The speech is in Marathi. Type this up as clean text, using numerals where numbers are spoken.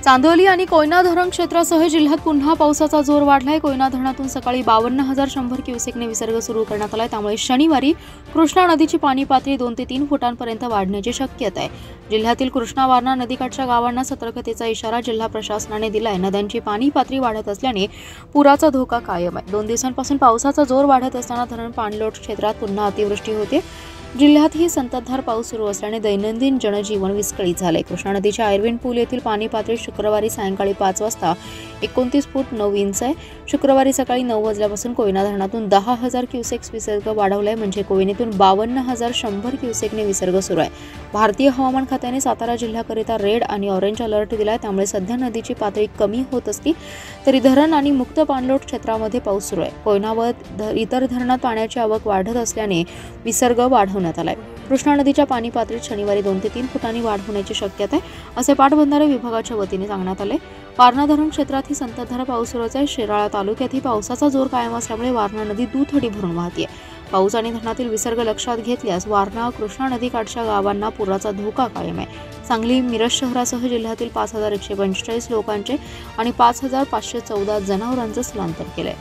चांदोली आणि कोयना धरण क्षेत्रासह जिल्ह्यात पुन्हा पावसाचा जोर वाढलाय। कोयना धरणातून सकाळी 52,100 क्युसेकने विसर्ग सुरू करण्यात आलाय। त्यामुळे शनिवारी कृष्णा नदीची पाणी पातळी 2 ते 3 फुटांपर्यंत वाढण्याची शक्यता आहे। जिल्ह्यातील कृष्णा वारणा नदीकाठच्या गावांना सतर्कतेचा इशारा जिल्हा प्रशासनाने दिलाय। नद्यांची पाणी पातळी वाढत असल्याने पुराचा धोका कायम आहे। 2 दिवसांपासून पावसाचा जोर वाढत असताना धरण पाणलोट क्षेत्रात पुन्हा अतिवृष्टी होते। जिल्ह्यातही संततधार पाऊस सुरू असल्याने दैनंदिन जनजीवन विस्कळीत झाले। कृष्णा नदीच्या आयर्विन पूल येथील पाणी पातळी शुक्रवारी सायंकाळी 5 वाजता 29 फूट 9 इंच आहे। शुक्रवारी सकाळी 9 वाजल्यापासून कोयना धरणातून 10,000 क्युसेक्स विसर्ग वाढवलाय, म्हणजे कोयनेतून 52,100 क्युसेकने विसर्ग सुरू आहे। भारतीय हवामान खात्याने सातारा जिल्ह्याकरिता रेड आणि ऑरेंज अलर्ट दिलाय। त्यामुळे सध्या नदीची पातळी कमी होत असली तरी धरण आणि मुक्त पाणलोट क्षेत्रामध्ये पाऊस सुरू आहे। कोयना व इतर धरणात पाण्याची आवक वाढत असल्याने विसर्ग वाढवण्यात आलाय। कृष्णा नदीच्या पाणी पातळीत शनिवारी 2 ते 3 फुटांनी वाढ होण्याची शक्यता आहे, असे पाटबंधारे विभागाच्या वतीने सांगण्यात आले। वारणा धरण क्षेत्रातही संततधार पाऊस सुरू आहे। शिराळा तालुक्यातही पावसाचा जोर कायम असल्यामुळे वारणा नदी दुथडी भरून वाहते। पाऊस आणि धरणातील विसर्ग लक्षात घेतल्यास वारणा कृष्णा नदीकाठच्या गावांना पुराचा धोका कायम आहे। सांगली मिरज शहरासह जिल्ह्यातील 5,145 लोकांचे आणि 5,514 जनावरांचे स्थलांतर केले।